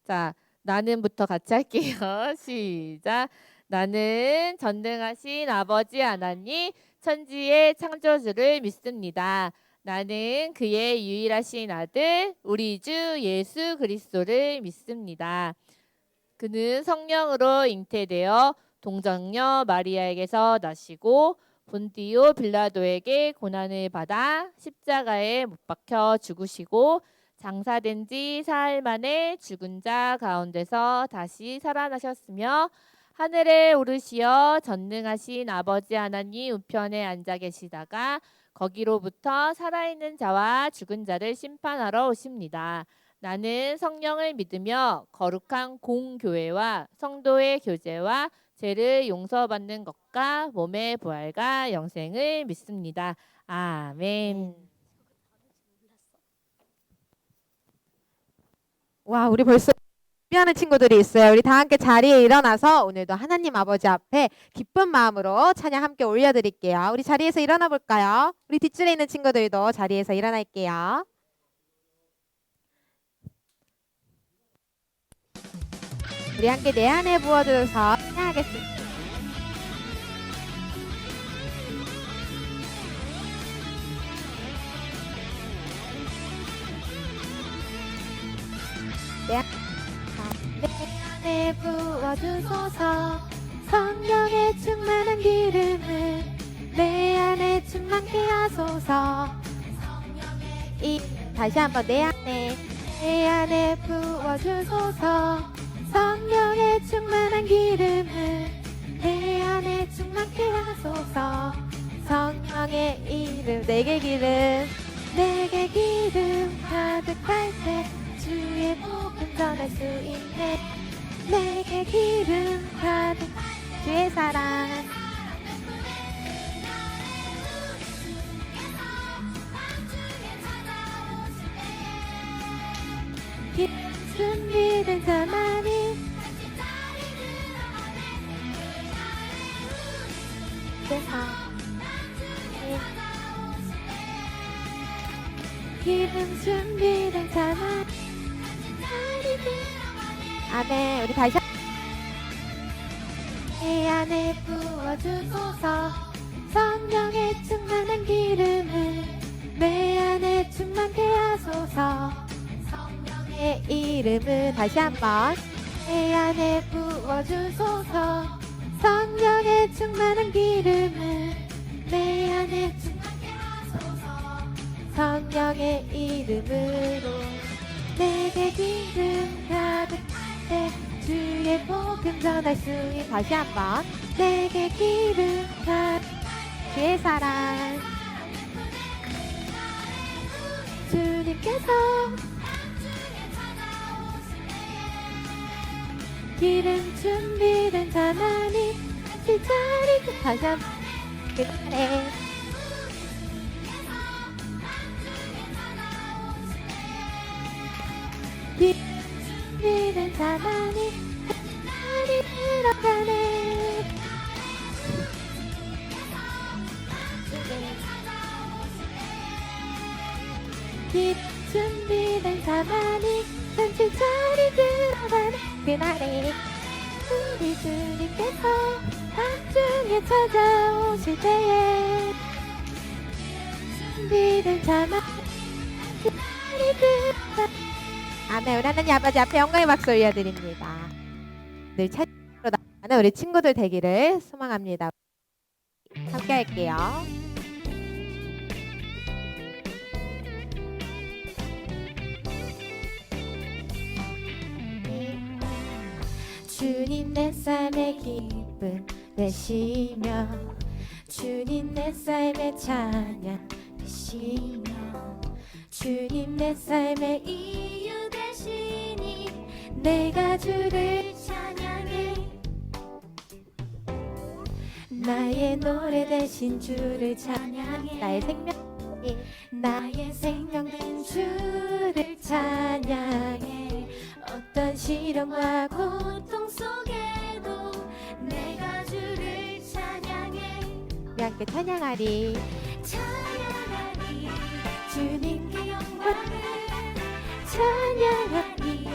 자, 나는부터 같이 할게요. 시작. 나는 전능하신 아버지 하나님 천지의 창조주를 믿습니다. 나는 그의 유일하신 아들 우리 주 예수 그리스도를 믿습니다. 그는 성령으로 잉태되어 동정녀 마리아에게서 나시고 본디오 빌라도에게 고난을 받아 십자가에 못 박혀 죽으시고 장사된 지 사흘 만에 죽은 자 가운데서 다시 살아나셨으며 하늘에 오르시어 전능하신 아버지 하나님 우편에 앉아 계시다가 거기로부터 살아있는 자와 죽은 자를 심판하러 오십니다. 나는 성령을 믿으며 거룩한 공교회와 성도의 교제와 죄를 용서받는 것과 몸의 부활과 영생을 믿습니다. 아멘. 와, 우리 벌써 준비하는 친구들이 있어요. 우리 다 함께 자리에 일어나서 오늘도 하나님 아버지 앞에 기쁜 마음으로 찬양 함께 올려드릴게요. 우리 자리에서 일어나 볼까요? 우리 뒷줄에 있는 친구들도 자리에서 일어날게요. 우리 함께 내 안에 부어줘서 찬양하겠습니다. 내 안에 부어주소서 성령의 충만한 기름을 내 안에 충만케 하소서 다시 한번 내 안에 부어주소서 성령의 충만한 기름을 내 안에 충만케 하소서 성령의 이름 내게 기름 가득할 때 주의 복음 전할 수 있네 내게 기름 가득 주의 사랑 준비된 자만이 기름 준비된 자만 아멘. 우리 다시 내 안에 부어주소서 성령의 충만한 기름을 내 안에 충만케 하소서 성령의 이름을 다시 한번 내 안에 부어주소서 성령의 충만한 기름을 내 안에 충만케 하소서 성령의 이름으로 내게 기름 가득할 때 주의 복음 전할 수 있는 다시 한번 내게 기름 가득 주의 사랑 주님께서 기름 준비된 자만이 같이 자리 다시 한번 그날에 준비된 자만이 날이 들어가네 준비된 자만이 잔치 자리 들어가네 그날에 우리 주님께서 밤중에 찾아오실 때에 준비된 자만이 자리 들어가네 아멘. 우리 하나님 아버지 앞에 영광의 박수 올려드립니다. 늘 찬양으로 나가는 우리 친구들 되기를 소망합니다. 함께 할게요. 주님 내 삶의 기쁨 되시며 주님 내 삶의 찬양 되시며 주님 내 삶의 이유 되시니 내가 주를 찬양해 나의 노래 대신 주를 찬양해 나의 생명 된 주를 찬양해 어떤 시련과 고통 속에도 내가 주를 찬양해 우리 함께 찬양하리 주님께 영광을 찬양하리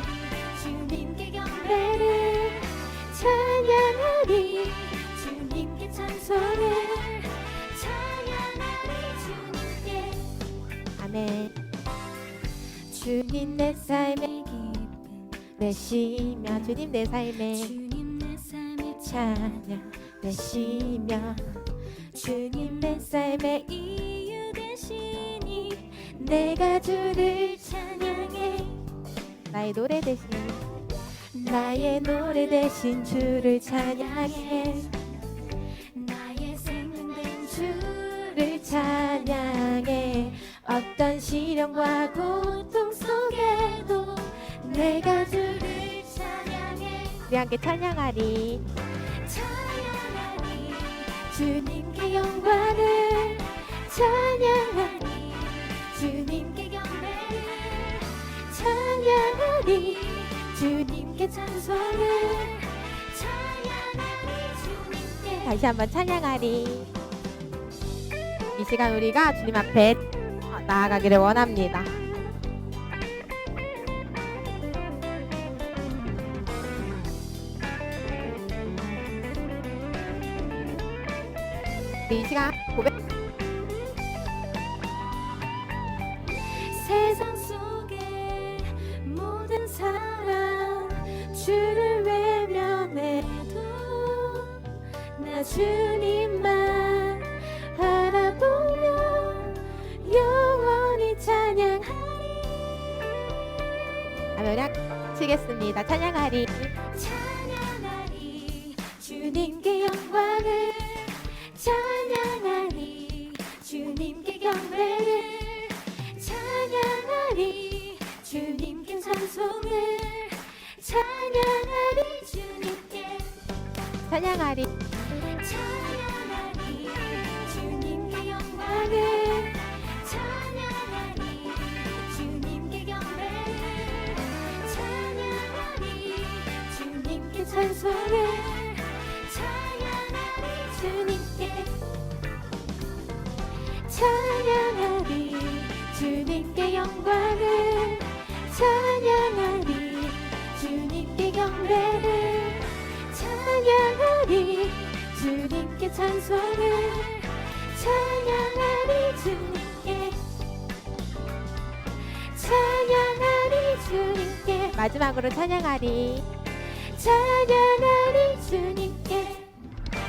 아멘. 주님 내 삶의 내쉬며 주님 내 삶의 찬양 내쉬며 주님 내 삶의 이유 되시니 내가 주를 찬양해. 나의 노래 대신 주를 찬양해. 나의 생명된 주를 찬양해. 어떤 시련과 고통 속에도 내가 주를 찬양해. 우리 함께 찬양하리. 찬양하리 주님께 영광을 찬양하리 주님께 경배를 찬양하리 주님께 찬송을 찬양하리 주님께. 다시 한번 찬양하리. 이 시간 우리가 주님 앞에 나아가기를 원합니다. 이 시간 고백. 세상 속에 모든 사람 주를 외면해도 나 주님만 바라보며 영원히 찬양하리. 아멘. 치겠습니다. 찬양하리. 찬양하리 주님께 영광을 찬양하리 주님께 경배를 찬양하리 주님께 찬송을 찬양하리 주님께. 찬양하리. 찬양하리 주님께 영광을 찬양하리 주님께 경배를 찬양하리 주님께 찬송을 찬양하리 주님께. 찬양하리 주님께 영광을 찬양하리 주님께 경배를 찬양하리 주님께 찬송을 찬양하리 주님께. 찬양하리 주님께. 마지막으로 찬양하리. 찬양하리 주님께.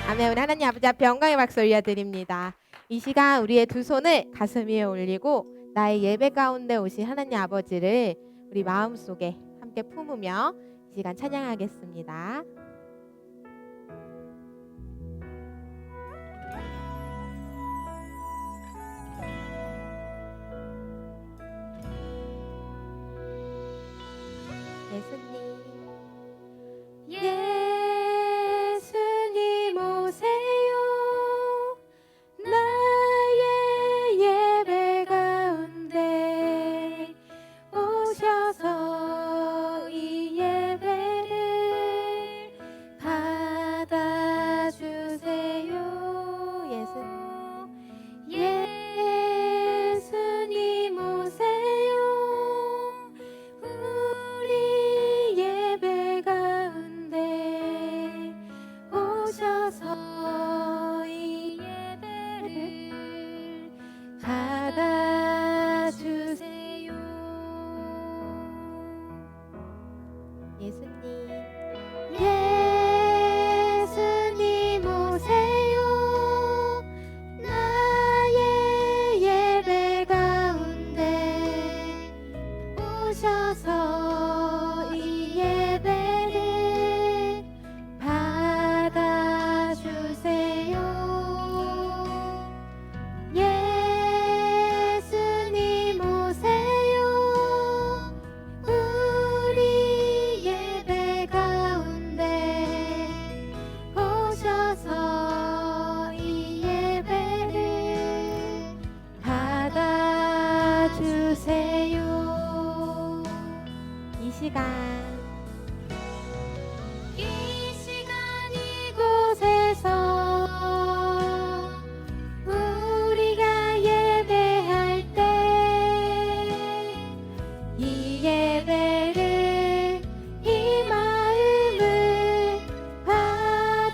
아멘. 우리 하나님 아버지 앞에 영광의 박수 올려드립니다. 이 시간 우리의 두 손을 가슴 위에 올리고 나의 예배 가운데 오신 하나님 아버지를 우리 마음속에 함께 품으며 이 시간 찬양하겠습니다. 예수님 오세요. 나의 예배 가운데 오셔서 이 예배를 받아주세요. 예수님 오세요. 우리 예배 가운데 오셔서 이 예배를 받아주세요. 예수님 오세요. 나의 예배 가운데 오셔서 이 예배를 받아주세요. 예수님 오세요. 우리 예배 가운데 오셔서 이 예배를 받아주세요. 이 시간 이곳에서 우리가 예배할 때 이 예배를 이 마음을 받아주세요.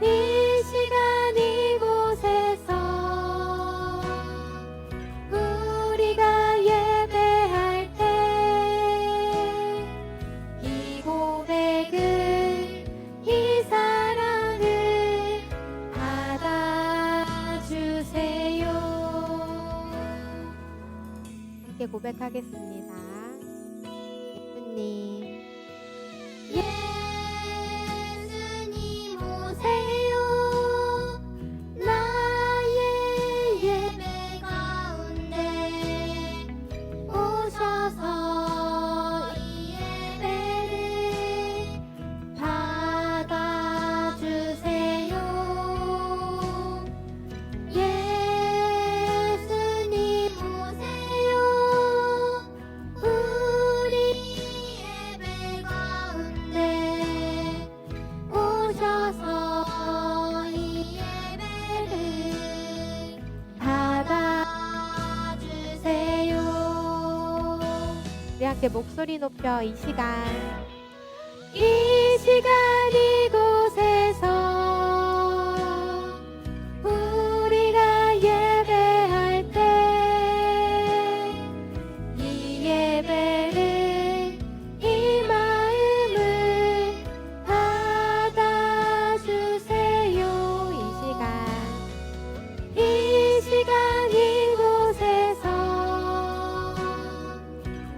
이 시간 이곳에서 함께 고백하겠습니다. 예수님, 예수님 오세요. 나의 예배 가운데 오셔서 이 예배를 받아주세요. 예수님 오세요. 우리 예배 가운데 오셔서 이 예배를 받아주세요. 우리 함께 목소리 높여 이 시간 이곳에서 우리가 예배할 때 이 예배를 이 마음을 받아주세요. 이 시간 이곳에서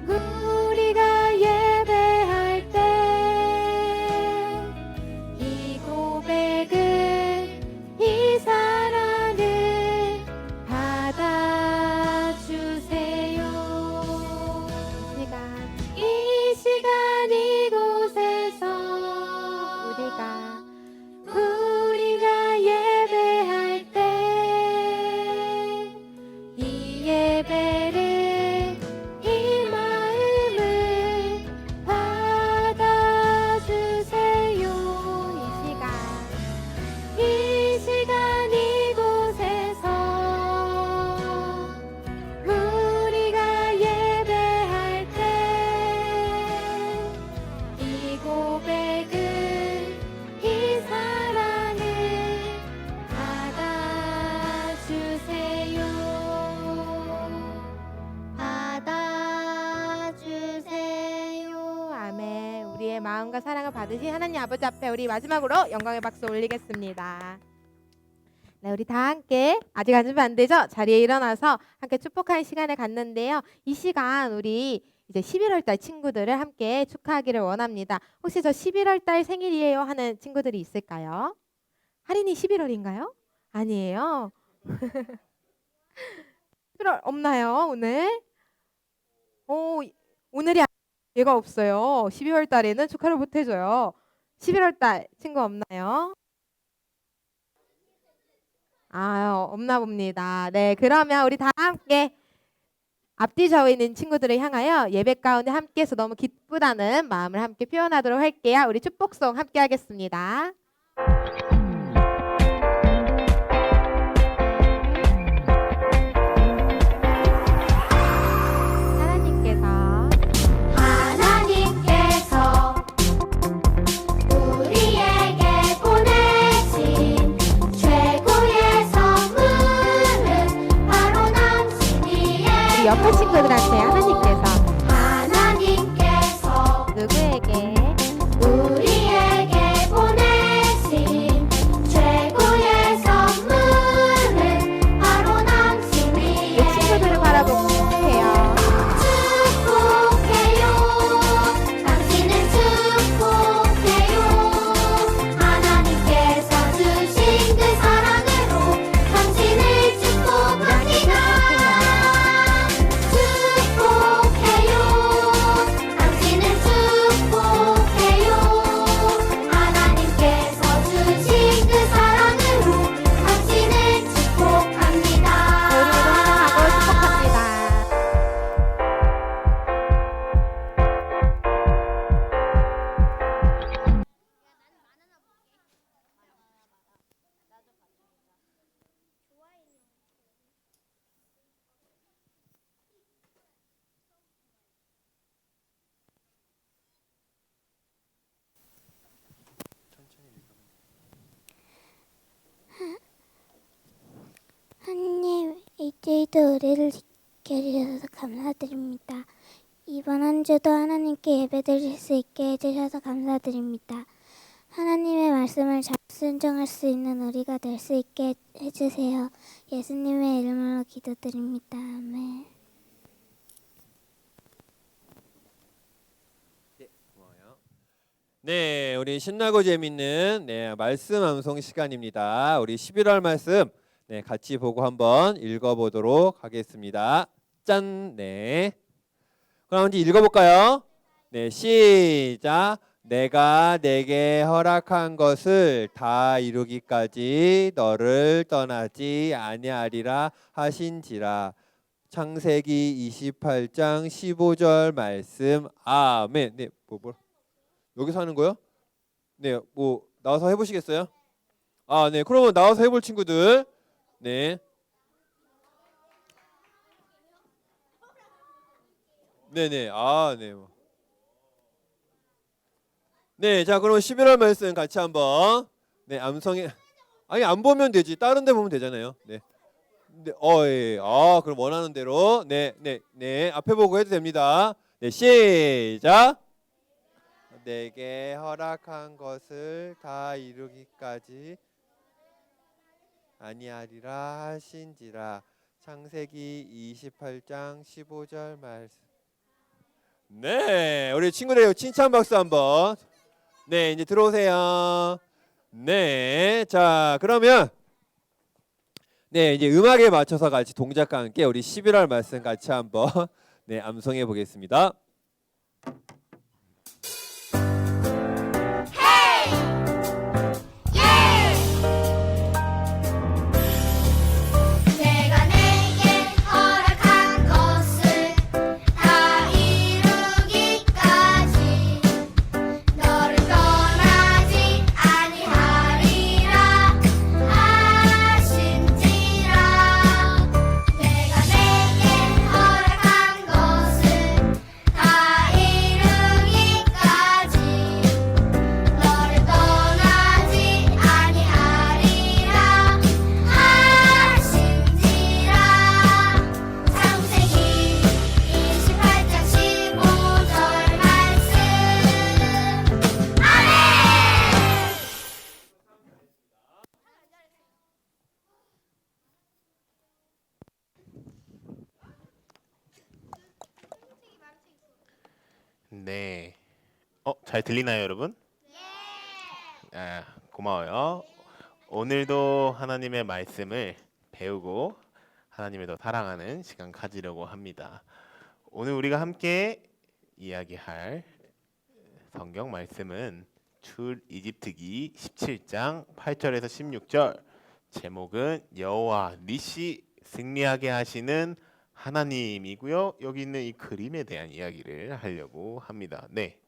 우리가 예배할 때 이 고백을 이 사랑을 받아주세요. 이 시간 이곳에서 우리가 예배할 때 이 예배를 이 마음을 받아주세요. 이 시간 이곳에서 우리가 예배할 때 이 고백을 이 사랑을 받아주세요. 받아주세요. 아멘. 우리의 마음과 사랑을 받으신 하나님 아버지 앞에 우리 마지막으로 영광의 박수 올리겠습니다. 네, 우리 다 함께 아직 앉으면 안 되죠? 자리에 일어나서 함께 축복하는 시간을 갖는데요. 이 시간 우리 이제 11월 달 친구들을 함께 축하하기를 원합니다. 혹시 저 11월 달 생일이에요 하는 친구들이 있을까요? 할인이 11월인가요? 아니에요. 11월 없나요, 오늘? 오늘이 예가 없어요. 12월 달에는 축하를 못 해줘요. 11월 달 친구 없나요? 없나 봅니다. 네, 그러면 우리 다 함께 앞뒤 좌우에 있는 친구들을 향하여 예배 가운데 함께해서 너무 기쁘다는 마음을 함께 표현하도록 할게요. 우리 축복송 함께 하겠습니다. 하나님께서 우리에게 보내신 최고의 선물은 바로 당신이에요. 우리 옆에 친구들한테 하나님께서 누구에게 우리에게 보내신 최고의 선물은 바로 이 당신이에요. 친구들을 바라보고 축복해요. 축복해요. 당신은 축복해요. 하나님께서 주신 그 사랑으로 당신을 축복합니다. 축복해요. 당신은 축복해요. 하나님께서 주신 그 사랑으로 당신을 축복합니다. 우리도 하나하고 축복합니다. 하나님, 이제도 우리를 지켜주셔서 감사드립니다. 이번 한 주도 하나님께 예배드릴 수 있게 해주셔서 감사드립니다. 하나님의 말씀을 잘 순종할 수 있는 우리가 될 수 있게 해주세요. 예수님의 이름으로 기도드립니다. 아멘. 네, 우리 신나고 재밌는 말씀 암송 시간입니다. 우리 11월 말씀 같이 보고 한번 읽어보도록 하겠습니다. 짠, 네. 그럼 이제 읽어볼까요? 네, 시작. 내가 내게 허락한 것을 다 이루기까지 너를 떠나지 아니하리라 하신지라. 창세기 28장 15절 말씀. 아멘. 네, 뭐 여기서 하는 거요? 네, 뭐 나와서 해보시겠어요? 아, 네. 그러면 나와서 해볼 친구들, 네, 네. 아, 네. 네, 자, 그럼 11월 말씀 같이 한번 암송해. 아니 안 보면 되지. 다른 데 보면 되잖아요. 네. 네, 예. 아, 그럼 원하는 대로 네. 앞에 보고 해도 됩니다. 네, 시작. 내게 허락한 것을 다 이루기까지 아니하리라 하신지라. 창세기 28장 15절 말씀. 네, 우리 친구들 칭찬 박수 한번. 네, 이제 들어오세요. 네, 자 그러면 이제 음악에 맞춰서 같이 동작과 함께 우리 11월 말씀 같이 한번 암송해 보겠습니다. 내가 내게 허락한 것을 다 이루기까지 너를 떠나지 아니하리라 하신지라. 내가 내게 허락한 것을 다 이루기까지 너를 떠나지 아니하리라 하신지라. 창세기 28장 15절 말씀. 아멘. 네. 잘 들리나요, 여러분? 아, 고마워요. 오늘도 하나님의 말씀을 배우고 하나님을 더 사랑하는 시간 가지려고 합니다. 오늘 우리가 함께 이야기할 성경 말씀은 출이집트기 17장 8절에서 16절. 제목은 여호와 니시 승리하게 하시는 하나님이고요. 여기 있는 이 그림에 대한 이야기를 하려고 합니다. 네.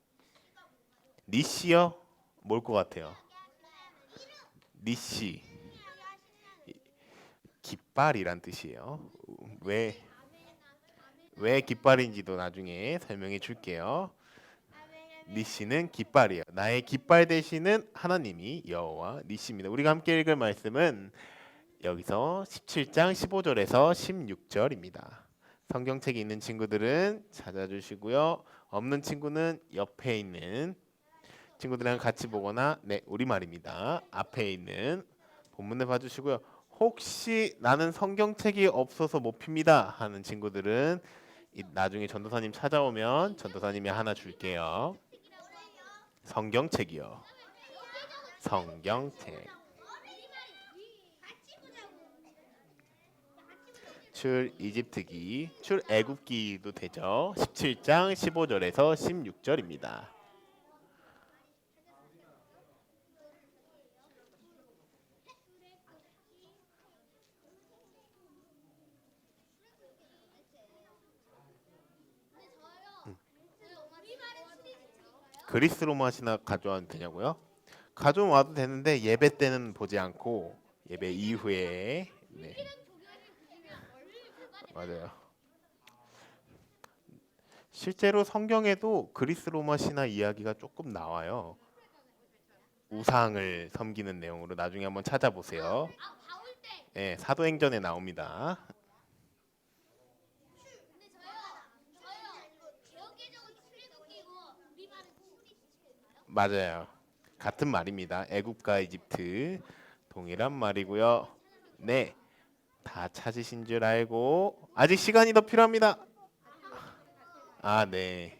니시요? 뭘 것 같아요? 니시. 깃발이란 뜻이에요. 왜 깃발인지도 나중에 설명해 줄게요. 니시는 깃발이에요. 나의 깃발 되시는 하나님이 여호와 니시입니다. 우리가 함께 읽을 말씀은 여기서 17장 15절에서 16절입니다. 성경책이 있는 친구들은 찾아주시고요. 없는 친구는 옆에 있는 친구들이랑 같이 보거나 우리말입니다. 앞에 있는 본문을 봐주시고요. 혹시 나는 성경책이 없어서 못 핍니다 하는 친구들은 나중에 전도사님 찾아오면 전도사님이 하나 줄게요. 성경책이요. 성경책. 출이집트기, 출애굽기도 되죠. 17장 15절에서 16절입니다. 그리스 로마시나 가져와도 되냐고요? 가져와도 되는데 예배 때는 보지 않고 예배 이후에. 네. 맞아요. 실제로 성경에도 그리스 로마 신화 이야기가 조금 나와요. 우상을 섬기는 내용으로 나중에 한번 찾아보세요. 네, 사도행전에 나옵니다. 맞아요. 같은 말입니다. 애굽과 이집트 동일한 말이고요. 네, 다 찾으신 줄 알고 아직 시간이 더 필요합니다. 아, 네.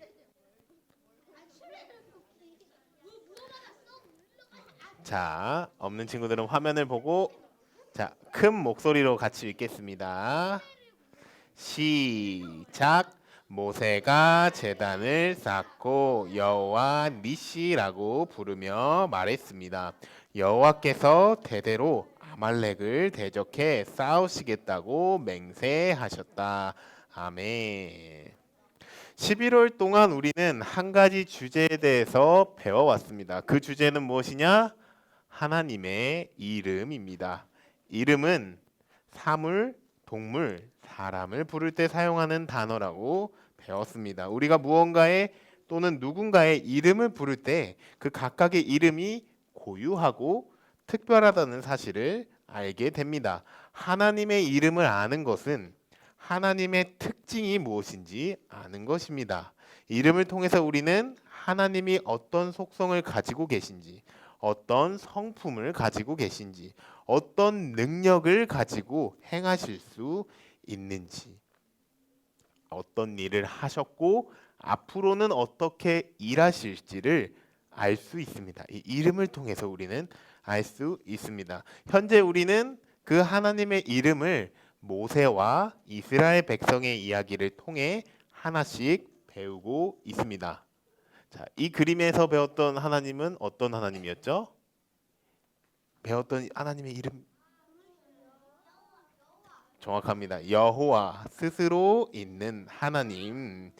자, 없는 친구들은 화면을 보고 자, 큰 목소리로 같이 읽겠습니다. 시작. 모세가 제단을 쌓고 여호와 니시라고 부르며 말했습니다. 여호와께서 대대로 아말렉을 대적해 싸우시겠다고 맹세하셨다. 아멘. 11월 동안 우리는 한 가지 주제에 대해서 배워왔습니다. 그 주제는 무엇이냐? 하나님의 이름입니다. 이름은 사물, 동물, 사람을 부를 때 사용하는 단어라고 배웠습니다. 우리가 무언가의 또는 누군가의 이름을 부를 때 그 각각의 이름이 고유하고 특별하다는 사실을 알게 됩니다. 하나님의 이름을 아는 것은 하나님의 특징이 무엇인지 아는 것입니다. 이름을 통해서 우리는 하나님이 어떤 속성을 가지고 계신지, 어떤 성품을 가지고 계신지, 어떤 능력을 가지고 행하실 수 있는지, 어떤 일을 하셨고 앞으로는 어떻게 일하실지를 알 수 있습니다. 이 이름을 통해서 우리는 알 수 있습니다. 현재 우리는 그 하나님의 이름을 모세와 이스라엘 백성의 이야기를 통해 하나씩 배우고 있습니다. 자, 이 그림에서 배웠던 하나님은 어떤 하나님이었죠? 배웠던 하나님의 이름 정확합니다. 여호와 스스로 있는 하나님께서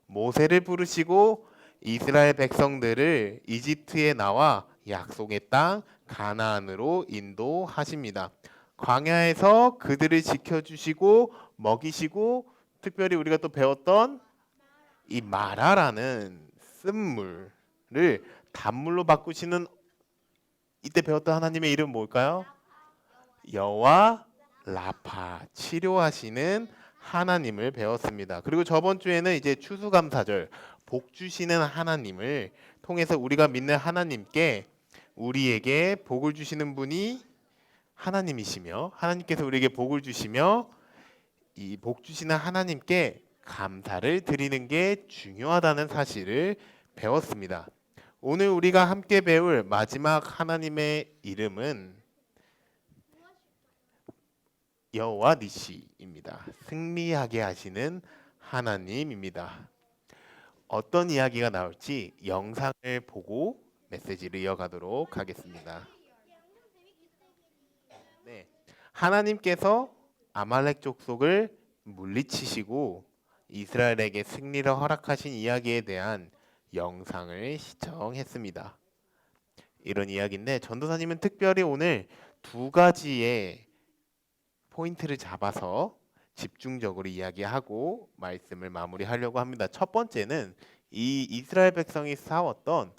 모세를 부르시고 이스라엘 백성들을 이집트에 나와 약속의 땅 가나안으로 인도하십니다. 광야에서 그들을 지켜주시고 먹이시고 특별히 우리가 또 배웠던 이 마라라는 쓴물을 단물로 바꾸시는 이때 배웠던 하나님의 이름 뭘까요? 여호와 라파, 치료하시는 하나님을 배웠습니다. 그리고 저번 주에는 이제 추수감사절, 복 주시는 하나님을 통해서 우리가 믿는 하나님께 우리에게 복을 주시는 분이 하나님이시며 하나님께서 우리에게 복을 주시며 이 복 주시는 하나님께 감사를 드리는 게 중요하다는 사실을 배웠습니다. 오늘 우리가 함께 배울 마지막 하나님의 이름은 여호와 니시입니다. 승리하게 하시는 하나님입니다. 어떤 이야기가 나올지 영상을 보고 메시지를 이어가도록 하겠습니다. 네, 하나님께서 아말렉 족속을 물리치시고 이스라엘에게 승리를 허락하신 이야기에 대한 영상을 시청했습니다. 이런 이야기인데 전도사님은 특별히 오늘 두 가지의 포인트를 잡아서 집중적으로 이야기하고 말씀을 마무리하려고 합니다. 첫 번째는 이 이스라엘 백성이 싸웠던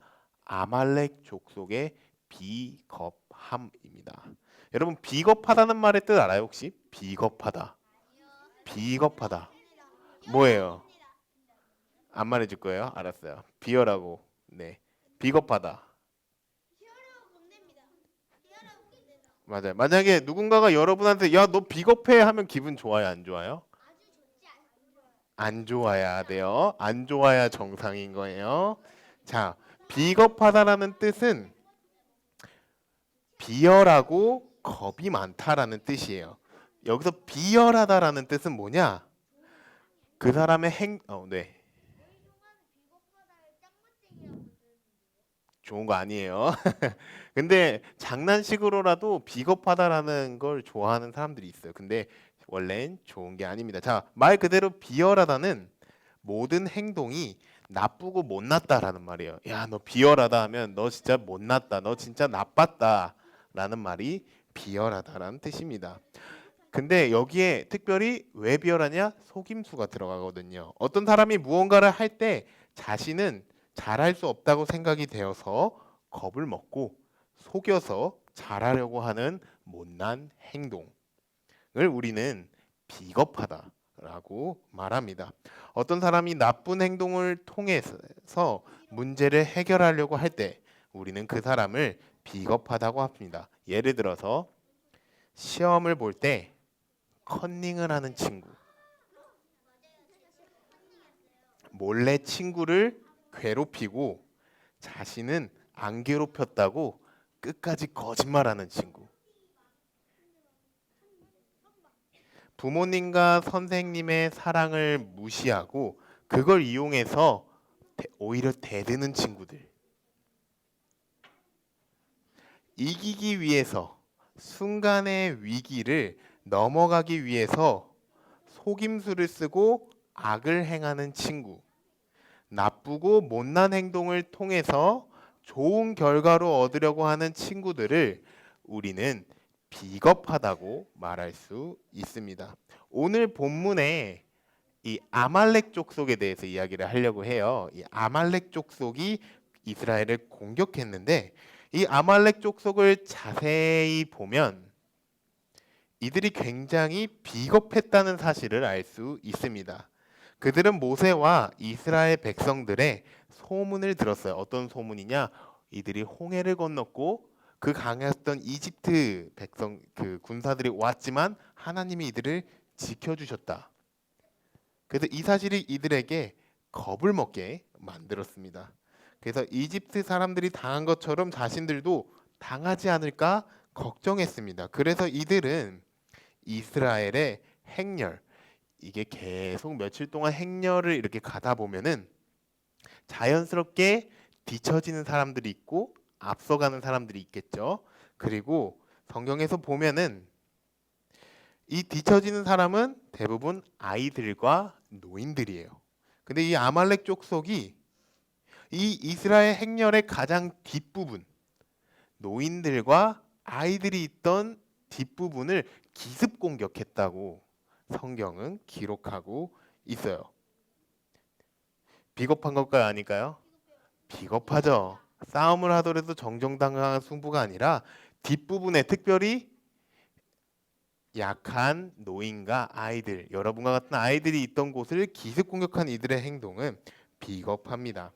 아말렉 족속의 비겁함입니다. 여러분 비겁하다는 말의 뜻 알아요 혹시? 비겁하다. 비겁하다. 뭐예요? 안 말해줄 거예요? 알았어요. 비열하고 네 비겁하다. 맞아요. 만약에 누군가가 여러분한테 야 너 비겁해 하면 기분 좋아요 안 좋아요? 안 좋아야 돼요. 안 좋아야 정상인 거예요. 자, 비겁하다라는 뜻은 비열하고 겁이 많다라는 뜻이에요. 여기서 비열하다라는 뜻은 뭐냐? 그 사람의 네. 좋은 거 아니에요. 근데 장난식으로라도 비겁하다라는 걸 좋아하는 사람들이 있어요. 근데 원래는 좋은 게 아닙니다. 자, 말 그대로 비열하다는 모든 행동이 나쁘고 못났다라는 말이에요. 야, 너 비열하다 하면 너 진짜 못났다. 너 진짜 나빴다라는 말이 비열하다라는 뜻입니다. 근데 여기에 특별히 왜 비열하냐? 속임수가 들어가거든요. 어떤 사람이 무언가를 할 때 자신은 잘할 수 없다고 생각이 되어서 겁을 먹고 속여서 잘하려고 하는 못난 행동을 우리는 비겁하다라고 말합니다. 어떤 사람이 나쁜 행동을 통해서 문제를 해결하려고 할 때 우리는 그 사람을 비겁하다고 합니다. 예를 들어서 시험을 볼 때 컨닝을 하는 친구, 몰래 친구를 괴롭히고 자신은 안 괴롭혔다고 끝까지 거짓말하는 친구. 부모님과 선생님의 사랑을 무시하고 그걸 이용해서 오히려 대드는 친구들. 이기기 위해서 순간의 위기를 넘어가기 위해서 속임수를 쓰고 악을 행하는 친구. 나쁘고 못난 행동을 통해서 좋은 결과로 얻으려고 하는 친구들을 우리는 비겁하다고 말할 수 있습니다. 오늘 본문에 이 아말렉 족속에 대해서 이야기를 하려고 해요. 이 아말렉 족속이 이스라엘을 공격했는데 이 아말렉 족속을 자세히 보면 이들이 굉장히 비겁했다는 사실을 알 수 있습니다. 그들은 모세와 이스라엘 백성들의 소문을 들었어요. 어떤 소문이냐? 이들이 홍해를 건넜고 그 강했던 이집트 백성 그 군사들이 왔지만 하나님이 이들을 지켜주셨다. 그래서 이 사실이 이들에게 겁을 먹게 만들었습니다. 그래서 이집트 사람들이 당한 것처럼 자신들도 당하지 않을까 걱정했습니다. 그래서 이들은 이스라엘의 행렬, 이게 계속 며칠 동안 행렬을 이렇게 가다 보면은 자연스럽게 뒤처지는 사람들이 있고 앞서가는 사람들이 있겠죠. 그리고 성경에서 보면은 이 뒤처지는 사람은 대부분 아이들과 노인들이에요. 근데 이 아말렉 족속이 이 이스라엘 행렬의 가장 뒷부분, 노인들과 아이들이 있던 뒷부분을 기습 공격했다고 성경은 기록하고 있어요. 비겁한 것까요, 아닐까요? 비겁하죠. 싸움을 하더라도 정정당당한 승부가 아니라 뒷부분에 특별히 약한 노인과 아이들, 여러분과 같은 아이들이 있던 곳을 기습 공격한 이들의 행동은 비겁합니다.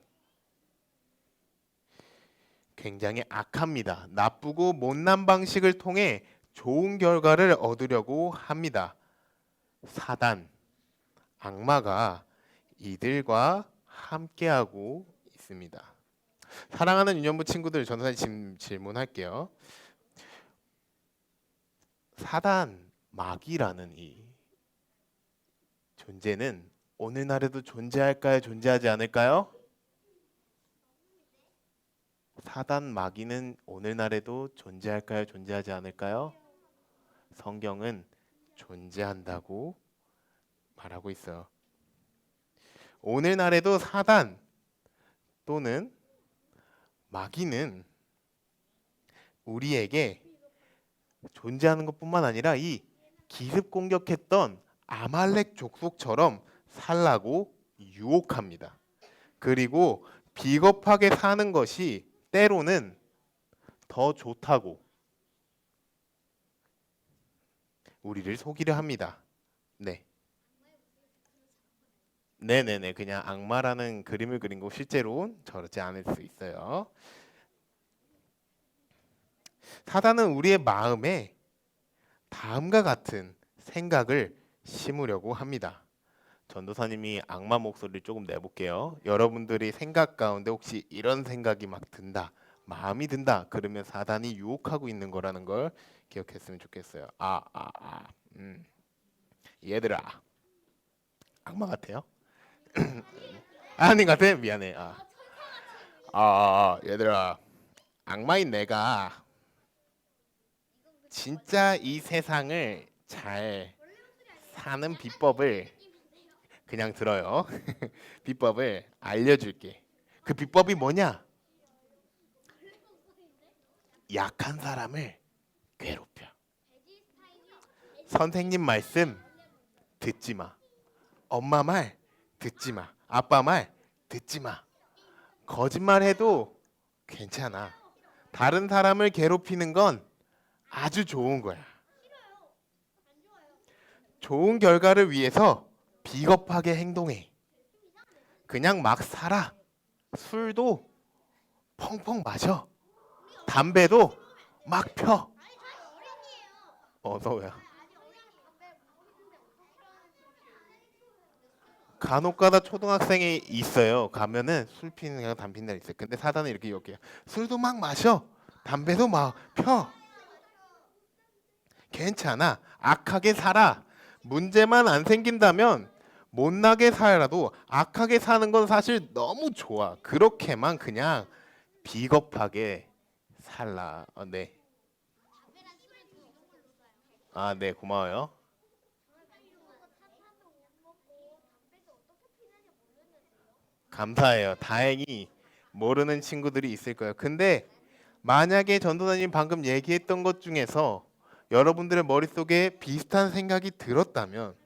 굉장히 악합니다. 나쁘고 못난 방식을 통해 좋은 결과를 얻으려고 합니다. 사단, 악마가 이들과 함께하고 있습니다. 사랑하는 유년부 친구들, 전도사님 질문할게요. 사단, 마귀라는 이 존재는 오늘날에도 존재할까요? 존재하지 않을까요? 사단, 마귀는 오늘날에도 존재할까요? 존재하지 않을까요? 성경은 존재한다고 말하고 있어요. 오늘날에도 사단 또는 마귀는 우리에게 존재하는 것뿐만 아니라 이 기습 공격했던 아말렉 족속처럼 살라고 유혹합니다. 그리고 비겁하게 사는 것이 때로는 더 좋다고 우리를 속이려 합니다. 네. 네네네. 그냥 악마라는 그림을 그린 거 실제로 저렇지 않을 수 있어요. 사단은 우리의 마음에 다음과 같은 생각을 심으려고 합니다. 전도사님이 악마 목소리를 조금 내볼게요. 여러분들이 생각 가운데 혹시 이런 생각이 막 든다, 마음이 든다, 그러면 사단이 유혹하고 있는 거라는 걸 기억했으면 좋겠어요. 얘들아, 악마 같아요? 아닌 것 같아? 미안해. 얘들아, 악마인 내가 진짜 이 세상을 잘 사는 비법을 그냥 들어요. 비법을 알려줄게. 그 비법이 뭐냐? 약한 사람을 괴롭혀. 선생님 말씀 듣지 마. 엄마 말 듣지 마. 아빠 말 듣지 마. 거짓말해도 괜찮아. 다른 사람을 괴롭히는 건 아주 좋은 거야. 좋은 결과를 위해서 비겁하게 행동해. 그냥 막 살아. 술도 펑펑 마셔. 담배도 막 펴. 너야. 간혹가다 초등학생이 있어요. 가면은 술 피는 애가 담 피는 애 있어요. 근데 사단은 이렇게 욕해요. 술도 막 마셔. 담배도 막 펴. 괜찮아. 악하게 살아. 문제만 안 생긴다면 못나게 살아도 악하게 사는 건 사실 너무 좋아. 그렇게만 그냥 비겁하게 살라. 네. 아, 네, 고마워요. 감사해요. 다행히 모르는 친구들이 있을 거예요. 근데 만약에 전도사님 방금 얘기했던 것 중에서 여러분들의 머릿속에 비슷한 생각이 들었다면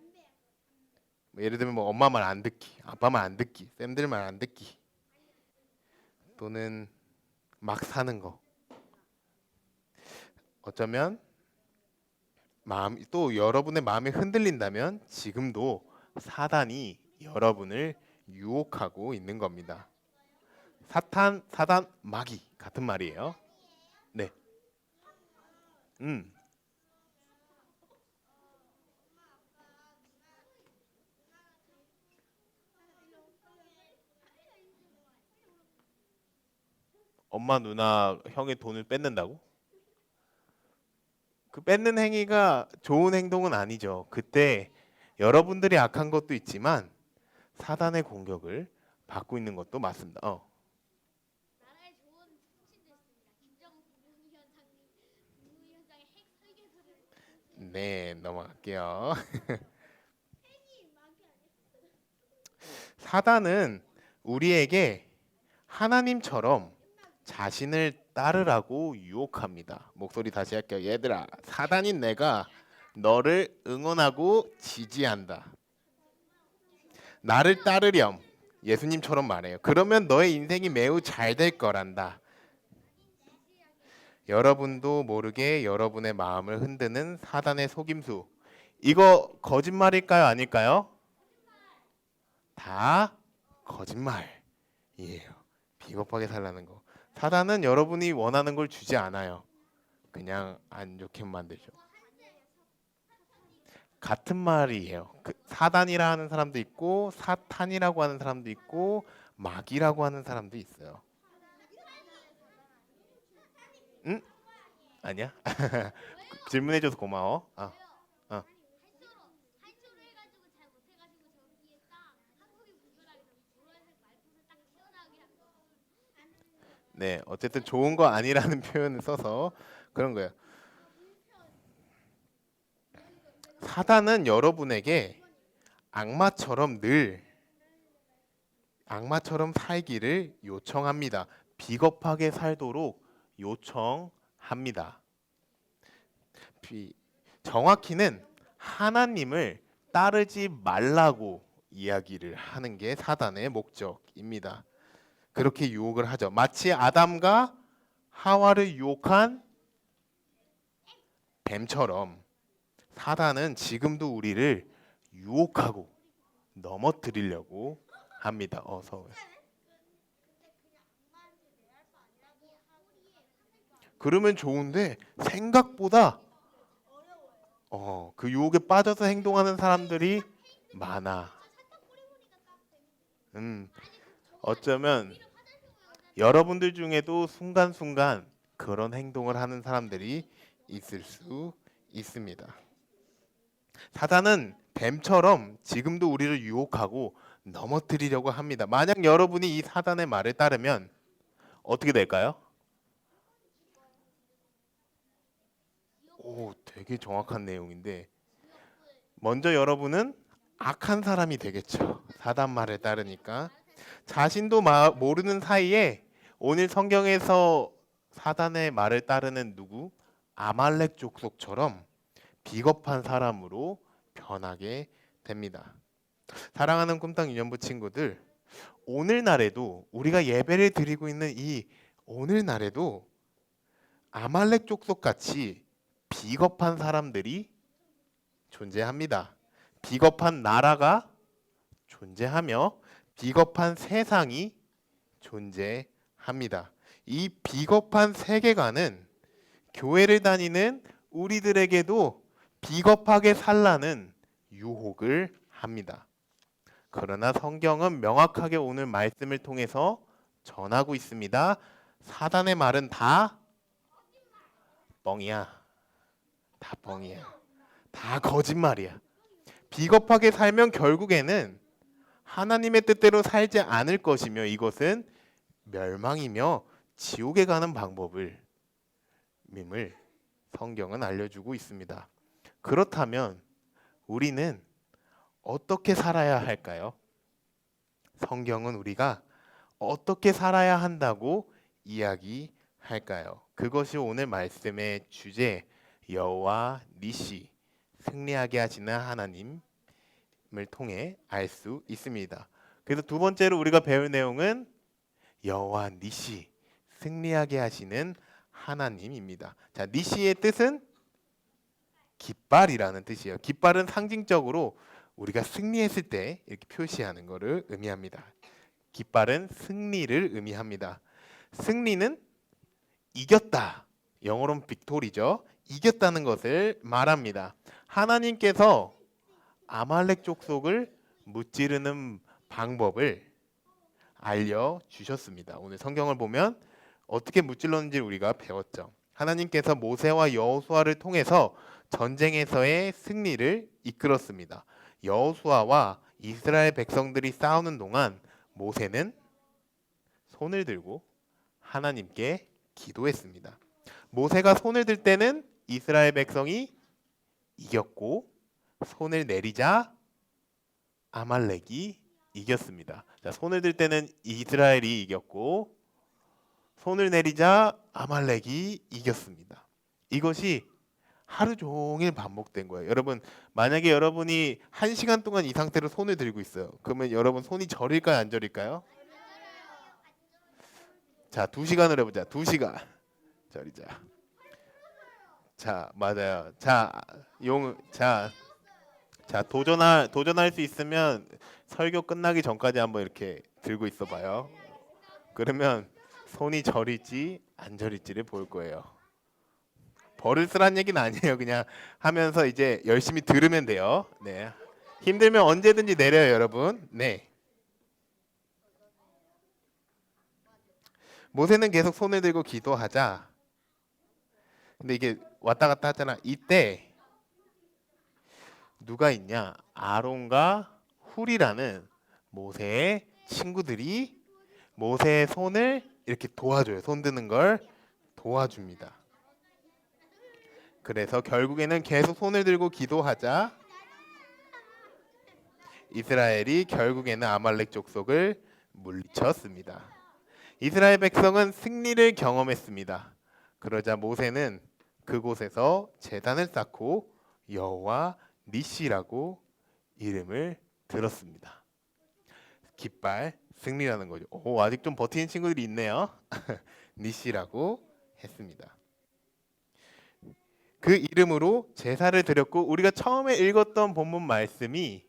뭐 예를 들면 뭐 엄마 말 안 듣기, 아빠 말 안 듣기, 쌤들 말 안 듣기 또는 막 사는 거 어쩌면 마음 또 여러분의 마음이 흔들린다면 지금도 사단이 여러분을 유혹하고 있는 겁니다. 사탄, 사단, 마귀 같은 말이에요. 네. 엄마, 누나, 형의 돈을 뺏는다고? 그 뺏는 행위가 좋은 행동은 아니죠. 그때 여러분들이 악한 것도 있지만 사단의 공격을 받고 있는 것도 맞습니다. 나라에 좋은 통신도 있습니다. 김정은 국무위원장님, 국무위원장의 핵 설계도를 네, 넘어갈게요. 사단은 우리에게 하나님처럼 자신을 따르라고 유혹합니다. 목소리 다시 할게요. 얘들아, 사단인 내가 너를 응원하고 지지한다. 나를 따르렴. 예수님처럼 말해요. 그러면 너의 인생이 매우 잘 될 거란다. 여러분도 모르게 여러분의 마음을 흔드는 사단의 속임수. 이거 거짓말일까요? 아닐까요? 다 거짓말이에요. 비겁하게 살라는 거. 사단은 여러분이 원하는 걸 주지 않아요. 그냥 안 좋게 만들죠. 같은 말이에요. 그 사단이라 하는 사람도 있고 사탄이라고 하는 사람도 있고 마귀라고 하는 사람도 있어요. 응? 아니야? 질문해줘서 고마워. 한수로 해가지고 잘 못해가지고 저기에 딱 한국이 분별하게 노란색 말품을 딱 튀어나오게 한 거. 네, 어쨌든 좋은 거 아니라는 표현을 써서 그런 거예요. 사단은 여러분에게 악마처럼 살기를 요청합니다. 비겁하게 살도록 요청합니다. 정확히는 하나님을 따르지 말라고 이야기를 하는 게 사단의 목적입니다. 그렇게 유혹을 하죠. 마치 아담과 하와를 유혹한 뱀처럼 사단은 지금도 우리를 유혹하고 넘어뜨리려고 합니다. 서울. 그러면 좋은데 생각보다 그 유혹에 빠져서 행동하는 사람들이 많아. 어쩌면 여러분들 중에도 순간순간 그런 행동을 하는 사람들이 있을 수 있습니다. 사단은 뱀처럼 지금도 우리를 유혹하고 넘어뜨리려고 합니다. 만약 여러분이 이 사단의 말을 따르면 어떻게 될까요? 오, 되게 정확한 내용인데 먼저 여러분은 악한 사람이 되겠죠. 사단 말을 따르니까 자신도 모르는 사이에 오늘 성경에서 사단의 말을 따르는 누구? 아말렉 족속처럼 비겁한 사람으로 변하게 됩니다. 사랑하는 꿈땅 유년부 친구들, 오늘날에도 우리가 예배를 드리고 있는 이 오늘날에도 아말렉 족속 같이 비겁한 사람들이 존재합니다. 비겁한 나라가 존재하며 비겁한 세상이 존재합니다. 이 비겁한 세계관은 교회를 다니는 우리들에게도 비겁하게 살라는 유혹을 합니다. 그러나 성경은 명확하게 오늘 말씀을 통해서 전하고 있습니다. 사단의 말은 다 뻥이야. 다 뻥이야. 다 거짓말이야. 비겁하게 살면 결국에는 하나님의 뜻대로 살지 않을 것이며 이것은 멸망이며 지옥에 가는 방법을 님을 성경은 알려주고 있습니다. 그렇다면 우리는 어떻게 살아야 할까요? 성경은 우리가 어떻게 살아야 한다고 이야기할까요? 그것이 오늘 말씀의 주제 여호와 니시 승리하게 하시는 하나님을 통해 알 수 있습니다. 그래서 두 번째로 우리가 배울 내용은 여호와 니시 승리하게 하시는 하나님입니다. 자, 니시의 뜻은 깃발이라는 뜻이에요. 깃발은 상징적으로 우리가 승리했을 때 이렇게 표시하는 것을 의미합니다. 깃발은 승리를 의미합니다. 승리는 이겼다. 영어로는 빅토리죠. 이겼다는 것을 말합니다. 하나님께서 아말렉 족속을 무찌르는 방법을 알려주셨습니다. 오늘 성경을 보면 어떻게 무찔렀는지 우리가 배웠죠. 하나님께서 모세와 여호수아를 통해서 전쟁에서의 승리를 이끌었습니다. 여호수아와 이스라엘 백성들이 싸우는 동안 모세는 손을 들고 하나님께 기도했습니다. 모세가 손을 들 때는 이스라엘 백성이 이겼고 손을 내리자 아말렉이 이겼습니다. 자, 손을 들 때는 이스라엘이 이겼고 손을 내리자 아말렉이 이겼습니다. 이것이 하루 종일 반복된 거예요. 여러분, 만약에 여러분이 1시간 동안 이 상태로 손을 들고 있어요. 그러면 여러분 손이 저릴까요, 안 저릴까요? 자, 2시간을 해보자. 2시간. 저리자. 자, 맞아요. 자, 도전할 수 있으면 설교 끝나기 전까지 한번 이렇게 들고 있어 봐요. 그러면 손이 저릴지 안 저릴지를 볼 거예요. 벌을 쓰란 얘기는 아니에요. 그냥 하면서 이제 열심히 들으면 돼요. 네. 힘들면 언제든지 내려요, 여러분. 네. 모세는 계속 손을 들고 기도하자. 근데 이게 왔다 갔다 하잖아. 이때 누가 있냐? 아론과 훌이라는 모세의 친구들이 모세의 손을 이렇게 도와줘요. 손 드는 걸 도와줍니다. 그래서 결국에는 계속 손을 들고 기도하자 이스라엘이 결국에는 아말렉 족속을 물리쳤습니다. 이스라엘 백성은 승리를 경험했습니다. 그러자 모세는 그곳에서 제단을 쌓고 여호와 니시라고 이름을 들었습니다. 깃발 승리라는 거죠. 오, 아직 좀 버티는 친구들이 있네요. 니시라고 했습니다. 그 이름으로 제사를 드렸고 우리가 처음에 읽었던 본문 말씀이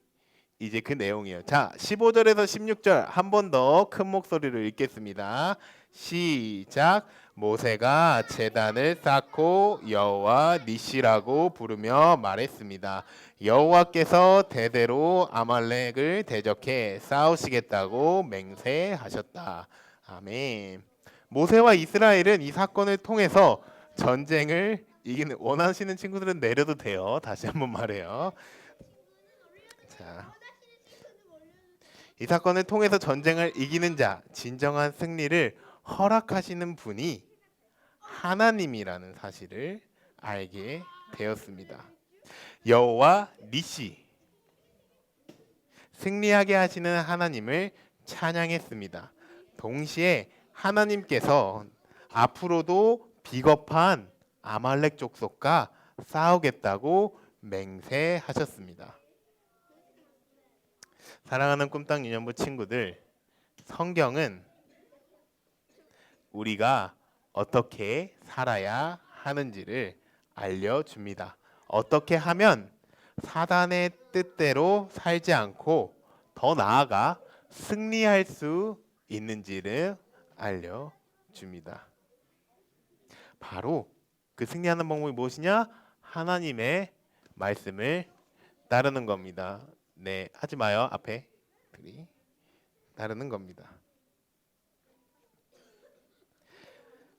이제 그 내용이에요. 자, 15절에서 16절 한 번 더 큰 목소리로 읽겠습니다. 시작. 모세가 제단을 쌓고 여호와 니시라고 부르며 말했습니다. 여호와께서 대대로 아말렉을 대적해 싸우시겠다고 맹세하셨다. 아멘. 모세와 이스라엘은 이 사건을 통해서 전쟁을 이기는 원하시는 친구들은 내려도 돼요. 다시 한번 말해요. 자, 이 사건을 통해서 전쟁을 이기는 자, 진정한 승리를 허락하시는 분이 하나님이라는 사실을 알게 되었습니다. 여호와 니시, 승리하게 하시는 하나님을 찬양했습니다. 동시에 하나님께서 앞으로도 비겁한 아말렉 족속과 싸우겠다고 맹세하셨습니다. 사랑하는 꿈땅 유년부 친구들, 성경은 우리가 어떻게 살아야 하는지를 알려줍니다. 어떻게 하면 사단의 뜻대로 살지 않고 더 나아가 승리할 수 있는지를 알려줍니다. 바로 그 승리하는 방법이 무엇이냐? 하나님의 말씀을 따르는 겁니다. 네, 하지 마요. 앞에 아말렉들이 따르는 겁니다.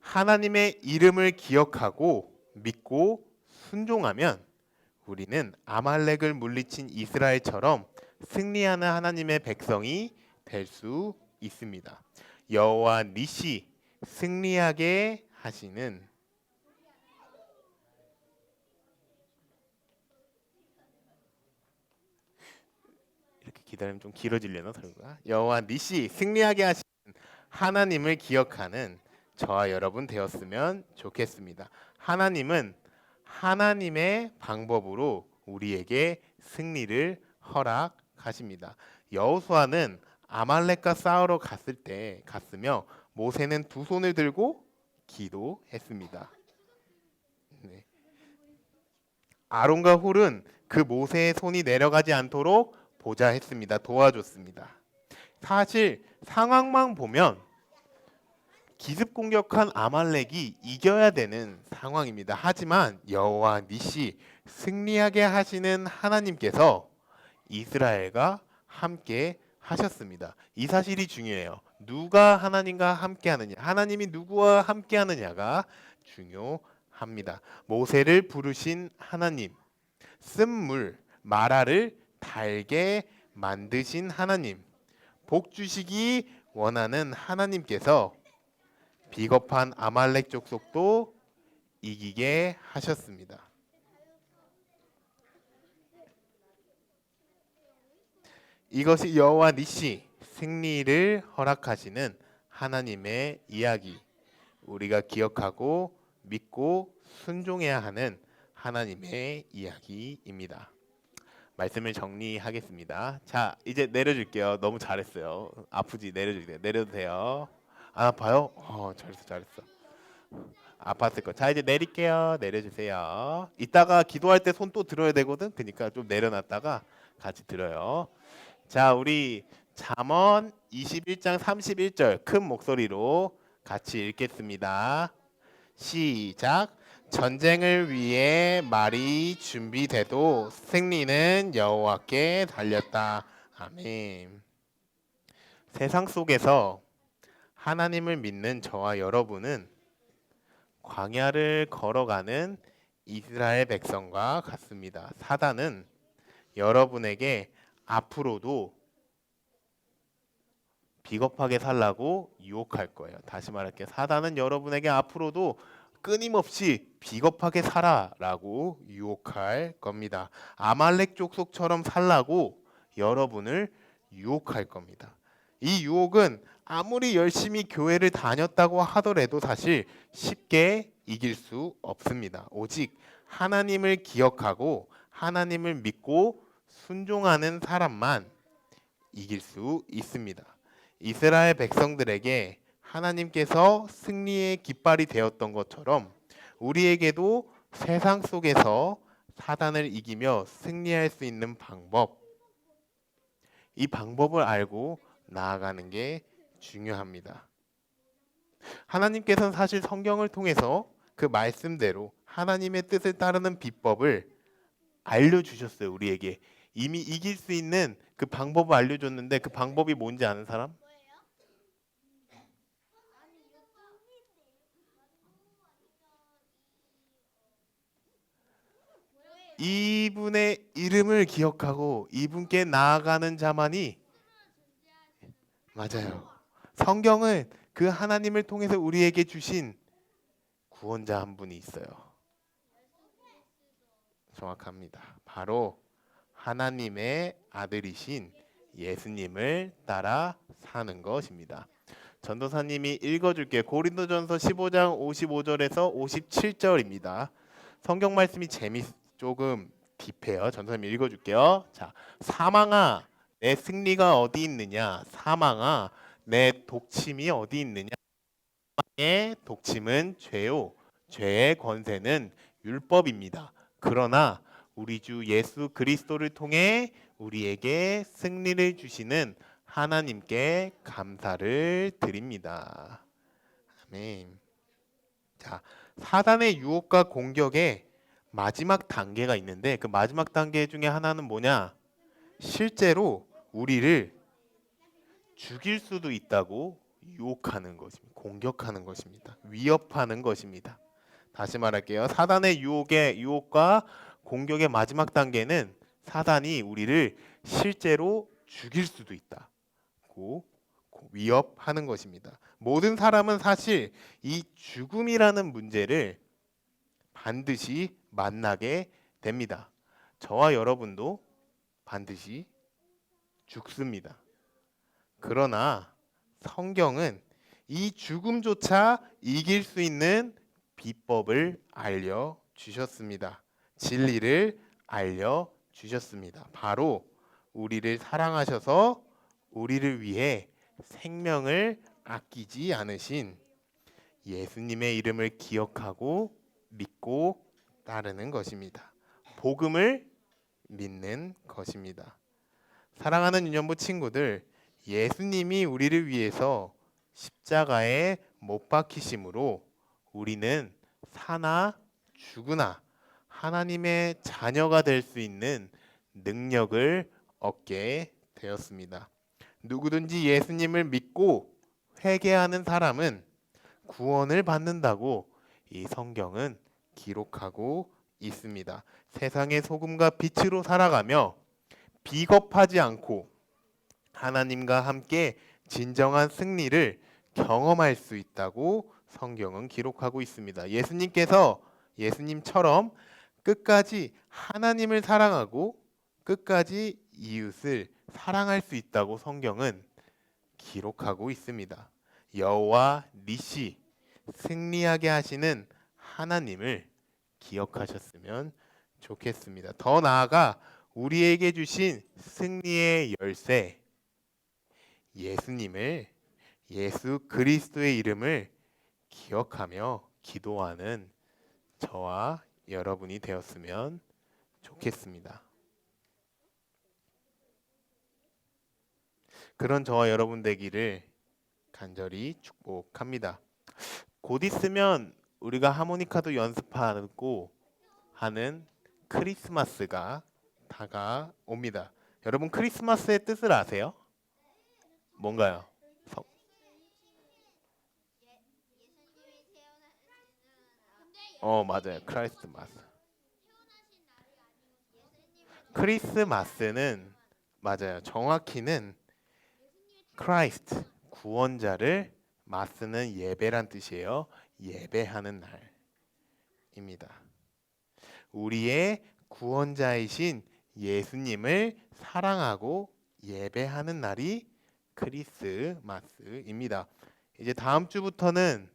하나님의 이름을 기억하고 믿고 순종하면 우리는 아말렉을 물리친 이스라엘처럼 승리하는 하나님의 백성이 될 수 있습니다. 여호와 니시 승리하게 하시는 이렇게 기다리면 좀 길어지려나 설마? 여호와 니시 승리하게 하시는 하나님을 기억하는 저와 여러분 되었으면 좋겠습니다. 하나님은 하나님의 방법으로 우리에게 승리를 허락하십니다. 여호수아는 아말렉과 싸우러 갔으며 모세는 두 손을 들고 기도했습니다. 네. 아론과 훌은 그 모세의 손이 내려가지 않도록 보좌했습니다. 도와줬습니다. 사실 상황만 보면 기습 공격한 아말렉이 이겨야 되는 상황입니다. 하지만 여호와 니시 승리하게 하시는 하나님께서 이스라엘과 함께 하셨습니다. 이 사실이 중요해요. 누가 하나님과 함께 하느냐, 하나님이 누구와 함께 하느냐가 중요합니다. 모세를 부르신 하나님, 쓴물 마라를 달게 만드신 하나님, 복 주시기 원하는 하나님께서 비겁한 아말렉 족속도 이기게 하셨습니다. 이것이 여호와 니시 승리를 허락하시는 하나님의 이야기, 우리가 기억하고 믿고 순종해야 하는 하나님의 이야기입니다. 말씀을 정리하겠습니다. 자, 이제 내려줄게요. 너무 잘했어요. 아프지? 내려줄게요. 내려도 돼요. 안 아파요? 잘했어. 아팠을 거. 자, 이제 내릴게요. 내려주세요. 이따가 기도할 때 손 또 들어야 되거든. 그러니까 좀 내려놨다가 같이 들어요. 자, 우리 잠언 21장 31절 큰 목소리로 같이 읽겠습니다. 시작. 전쟁을 위해 말이 준비돼도 승리는 여호와께 달렸다. 아멘. 세상 속에서 하나님을 믿는 저와 여러분은 광야를 걸어가는 이스라엘 백성과 같습니다. 사단은 여러분에게 앞으로도 비겁하게 살라고 유혹할 거예요. 다시 말할게요. 사단은 여러분에게 앞으로도 끊임없이 비겁하게 살아라고 유혹할 겁니다. 아말렉 족속처럼 살라고 여러분을 유혹할 겁니다. 이 유혹은 아무리 열심히 교회를 다녔다고 하더라도 사실 쉽게 이길 수 없습니다. 오직 하나님을 기억하고 하나님을 믿고 순종하는 사람만 이길 수 있습니다. 이스라엘 백성들에게 하나님께서 승리의 깃발이 되었던 것처럼 우리에게도 세상 속에서 사단을 이기며 승리할 수 있는 방법, 이 방법을 알고 나아가는 게 중요합니다. 하나님께서는 사실 성경을 통해서 그 말씀대로 하나님의 뜻을 따르는 비법을 알려주셨어요. 우리에게 이미 이길 수 있는 그 방법을 알려줬는데 그 방법이 뭔지 아는 사람? 이분의 이름을 기억하고 이분께 나아가는 자만이, 맞아요. 성경은 그 하나님을 통해서 우리에게 주신 구원자 한 분이 있어요. 정확합니다. 바로 하나님의 아들이신 예수님을 따라 사는 것입니다. 전도사님이 읽어줄게요. 고린도전서 15장 55절에서 57절입니다. 성경 말씀이 조금 딥해요. 전도사님 읽어줄게요. 자, 사망아 내 승리가 어디 있느냐? 사망아 내 독침이 어디 있느냐? 사망의 독침은 죄요. 죄의 권세는 율법입니다. 그러나 우리 주 예수 그리스도를 통해 우리에게 승리를 주시는 하나님께 감사를 드립니다. 아멘. 자, 사단의 유혹과 공격의 마지막 단계가 있는데 그 마지막 단계 중에 하나는 뭐냐? 실제로 우리를 죽일 수도 있다고 유혹하는 것입니다. 공격하는 것입니다. 위협하는 것입니다. 다시 말할게요. 사단의 유혹과 공격의 마지막 단계는 사단이 우리를 실제로 죽일 수도 있다고 위협하는 것입니다. 모든 사람은 사실 이 죽음이라는 문제를 반드시 만나게 됩니다. 저와 여러분도 반드시 죽습니다. 그러나 성경은 이 죽음조차 이길 수 있는 비법을 알려주셨습니다. 진리를 알려주셨습니다. 바로 우리를 사랑하셔서 우리를 위해 생명을 아끼지 않으신 예수님의 이름을 기억하고 믿고 따르는 것입니다. 복음을 믿는 것입니다. 사랑하는 유년부 친구들, 예수님이 우리를 위해서 십자가에 못 박히심으로 우리는 사나 죽으나 하나님의 자녀가 될 수 있는 능력을 얻게 되었습니다. 누구든지 예수님을 믿고 회개하는 사람은 구원을 받는다고 이 성경은 기록하고 있습니다. 세상의 소금과 빛으로 살아가며 비겁하지 않고 하나님과 함께 진정한 승리를 경험할 수 있다고 성경은 기록하고 있습니다. 예수님처럼 끝까지 하나님을 사랑하고 끝까지 이웃을 사랑할 수 있다고 성경은 기록하고 있습니다. 여호와 니시, 승리하게 하시는 하나님을 기억하셨으면 좋겠습니다. 더 나아가 우리에게 주신 승리의 열쇠, 예수 그리스도의 이름을 기억하며 기도하는 저와 여러분이 되었으면 좋겠습니다. 그런 저와 여러분 되기를 간절히 축복합니다. 곧 있으면 우리가 하모니카도 연습하고 하는 크리스마스가 다가옵니다. 여러분 크리스마스의 뜻을 아세요? 뭔가요? 맞아요. 크리스마스. 크리스마스는 맞아요. 정확히는 크라이스트, 구원자를 마스는 예배란 뜻이에요. 예배하는 날입니다. 우리의 구원자이신 예수님을 사랑하고 예배하는 날이 크리스마스입니다. 이제 다음 주부터는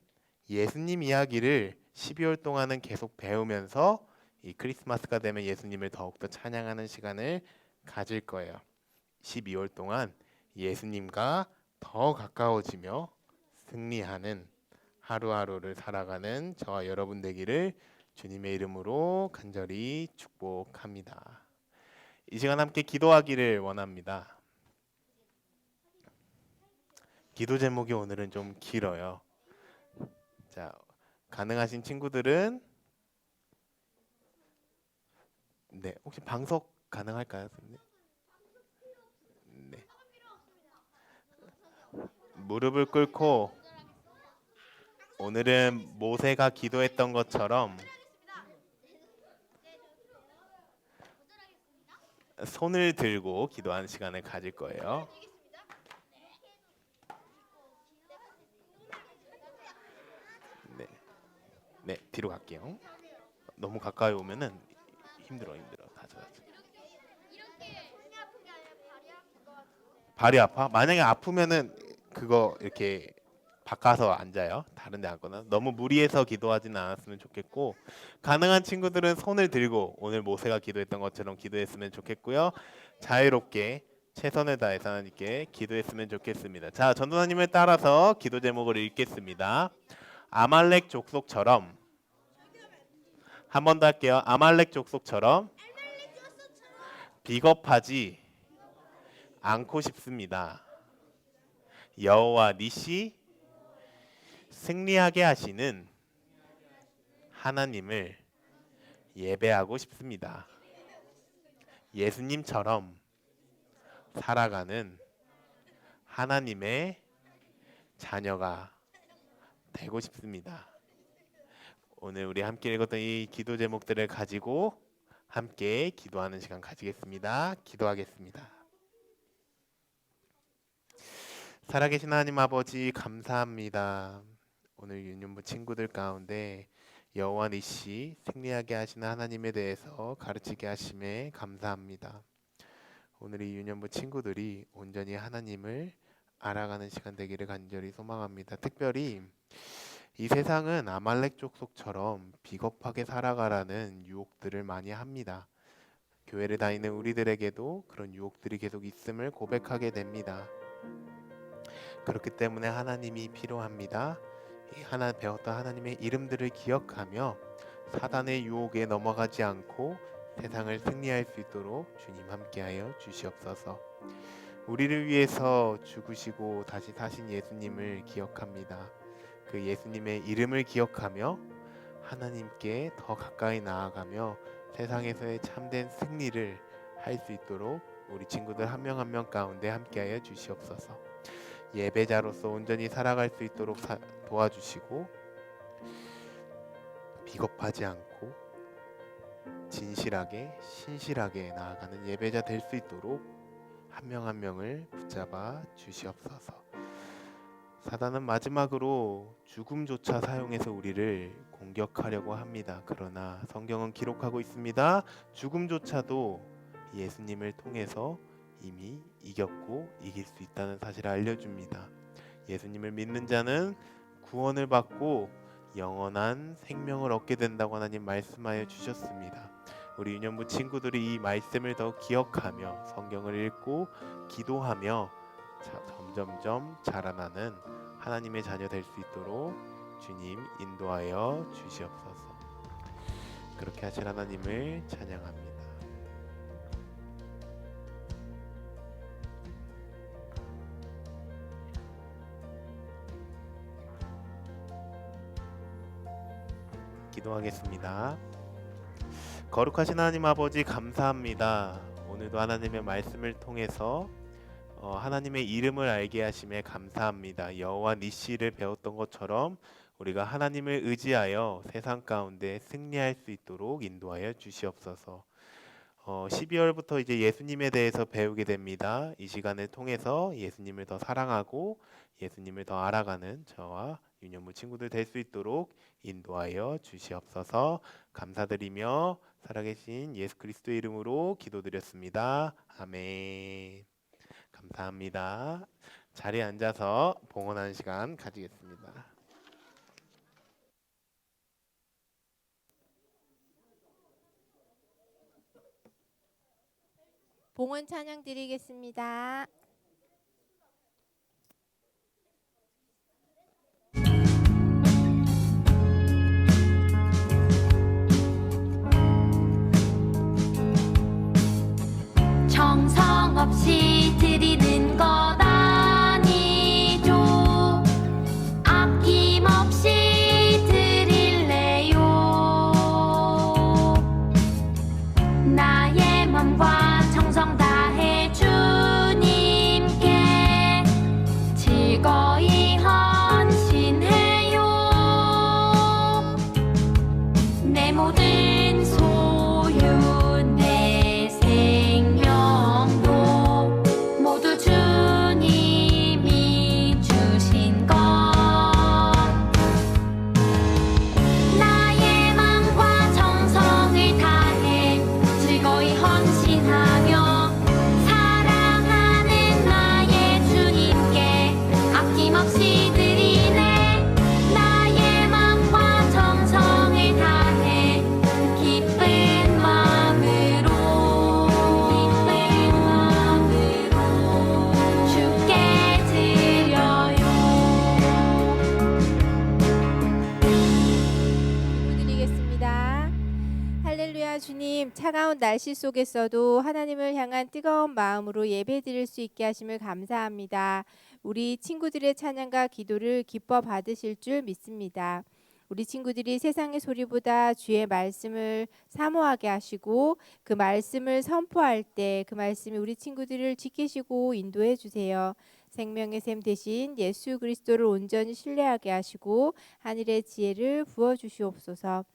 예수님 이야기를 12월 동안은 계속 배우면서 이 크리스마스가 되면 예수님을 더욱더 찬양하는 시간을 가질 거예요. 12월 동안 예수님과 더 가까워지며 승리하는 하루하루를 살아가는 저와 여러분 되기를 주님의 이름으로 간절히 축복합니다. 이 시간 함께 기도하기를 원합니다. 기도 제목이 오늘은 좀 길어요. 자, 가능하신 친구들은 혹시 방석 가능할까요? 네. 무릎을 꿇고 오늘은 모세가 기도했던 것처럼 손을 들고 기도하는 시간을 가질 거예요. 네, 뒤로 갈게요. 너무 가까이 오면은 힘들어. 다져. 발이 아파? 만약에 아프면은 그거 이렇게 바꿔서 앉아요. 다른 데 앉거나. 너무 무리해서 기도하지는 않았으면 좋겠고, 가능한 친구들은 손을 들고 오늘 모세가 기도했던 것처럼 기도했으면 좋겠고요. 자유롭게 최선을 다해서 하나님께 기도했으면 좋겠습니다. 자, 전도사님을 따라서 기도 제목을 읽겠습니다. 아말렉 족속처럼, 한 번 더 할게요. 아말렉 족속처럼 비겁하지 않고 싶습니다. 여호와 니시, 승리하게 하시는 하나님을 예배하고 싶습니다. 예수님처럼 살아가는 하나님의 자녀가 되고 싶습니다. 오늘 우리 함께 읽었던 이 기도 제목들을 가지고 함께 기도하는 시간 가지겠습니다. 기도하겠습니다. 살아계신 하나님 아버지 감사합니다. 오늘 유년부 친구들 가운데 여호와 니시 승리하게 하시는 하나님에 대해서 가르치게 하심에 감사합니다. 오늘 이 유년부 친구들이 온전히 하나님을 알아가는 시간 되기를 간절히 소망합니다. 특별히 이 세상은 아말렉 족속처럼 비겁하게 살아가라는 유혹들을 많이 합니다. 교회를 다니는 우리들에게도 그런 유혹들이 계속 있음을 고백하게 됩니다. 그렇기 때문에 하나님이 필요합니다. 하나 배웠던 하나님의 이름들을 기억하며 사단의 유혹에 넘어가지 않고 세상을 승리할 수 있도록 주님 함께하여 주시옵소서. 우리를 위해서 죽으시고 다시 사신 예수님을 기억합니다. 그 예수님의 이름을 기억하며 하나님께 더 가까이 나아가며 세상에서의 참된 승리를 할 수 있도록 우리 친구들 한 명 한 명 가운데 함께하여 주시옵소서. 예배자로서 온전히 살아갈 수 있도록 도와주시고 비겁하지 않고 진실하게 신실하게 나아가는 예배자 될 수 있도록 한 명 한 명을 붙잡아 주시옵소서. 사단은 마지막으로 죽음조차 사용해서 우리를 공격하려고 합니다. 그러나 성경은 기록하고 있습니다. 죽음조차도 예수님을 통해서 이미 이겼고 이길 수 있다는 사실을 알려줍니다. 예수님을 믿는 자는 구원을 받고 영원한 생명을 얻게 된다고 하나님 말씀하여 주셨습니다. 우리 유년부 친구들이 이 말씀을 더 기억하며 성경을 읽고 기도하며 점점점 자라나는 하나님의 자녀 될 수 있도록 주님 인도하여 주시옵소서. 그렇게 하실 하나님을 찬양합니다. 기도하겠습니다. 거룩하신 하나님 아버지 감사합니다. 오늘도 하나님의 말씀을 통해서 하나님의 이름을 알게 하심에 감사합니다. 여호와 니시를 배웠던 것처럼 우리가 하나님을 의지하여 세상 가운데 승리할 수 있도록 인도하여 주시옵소서. 12월부터 이제 예수님에 대해서 배우게 됩니다. 이 시간을 통해서 예수님을 더 사랑하고 예수님을 더 알아가는 저와 유년부 친구들 될 수 있도록 인도하여 주시옵소서. 감사드리며 살아계신 예수 그리스도의 이름으로 기도드렸습니다. 아멘. 감사합니다. 자리에 앉아서 봉헌하는 시간 가지겠습니다. 봉헌 찬양 드리겠습니다. 정성 없이 드리는 것 아니죠. 아낌없이 드릴래요. 나의 맘과 정성 다해 주님께 즐거이 헌신해요. 내 모든 소유 내 생명도 모두 주님이 주신 것. 나의 맘과 정성을 다해 즐거이 헌신하며 사랑하는 나의 주님께 아낌없이 드리네. 나의 맘과 정성을 다해 기쁜 마음으로 주께 드려요. 기도드리겠습니다. 할렐루야. 주님, 차가운 날씨 속에서도 하나님을 향한 뜨거운 마음으로 예배드릴 수 있게 하심을 감사합니다. 우리 친구들의 찬양과 기도를 기뻐 받으실 줄 믿습니다. 우리 친구들이 세상의 소리보다 주의 말씀을 사모하게 하시고 그 말씀을 선포할 때 그 말씀이 우리 친구들을 지키시고 인도해 주세요. 생명의 샘 대신 예수 그리스도를 온전히 신뢰하게 하시고 하늘의 지혜를 부어 주시옵소서.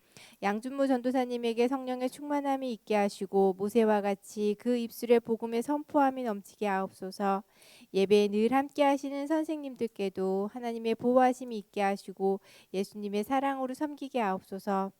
양준모 전도사님에게 성령의 충만함이 있게 하시고 모세와 같이 그 입술에 복음의 선포함이 넘치게 하옵소서. 예배에 늘 함께 하시는 선생님들께도 하나님의 보호하심이 있게 하시고 예수님의 사랑으로 섬기게 하옵소서.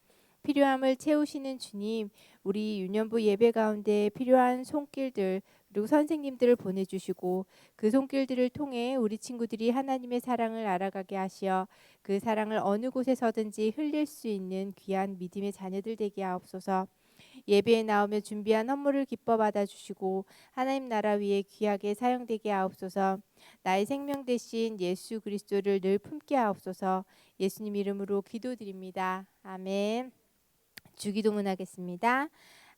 필요함을 채우시는 주님, 우리 유년부 예배 가운데 필요한 손길들 그리고 선생님들을 보내주시고 그 손길들을 통해 우리 친구들이 하나님의 사랑을 알아가게 하시어 그 사랑을 어느 곳에서든지 흘릴 수 있는 귀한 믿음의 자녀들 되게 하옵소서. 예배에 나오며 준비한 헌물을 기뻐 받아주시고 하나님 나라 위에 귀하게 사용되게 하옵소서. 나의 생명 대신 예수 그리스도를 늘 품게 하옵소서. 예수님 이름으로 기도드립니다. 아멘. 주기도문 하겠습니다.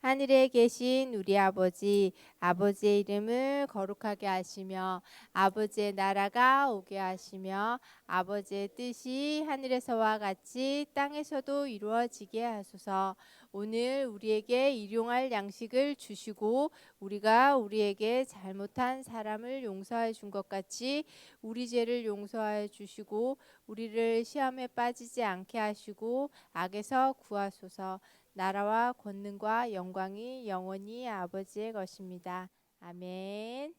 하늘에 계신 우리 아버지, 아버지의 이름을 거룩하게 하시며 아버지의 나라가 오게 하시며 아버지의 뜻이 하늘에서와 같이 땅에서도 이루어지게 하소서. 오늘 우리에게 일용할 양식을 주시고 우리가 우리에게 잘못한 사람을 용서해 준 것 같이 우리 죄를 용서해 주시고 우리를 시험에 빠지지 않게 하시고 악에서 구하소서. 나라와 권능과 영광이 영원히 아버지의 것입니다. 아멘.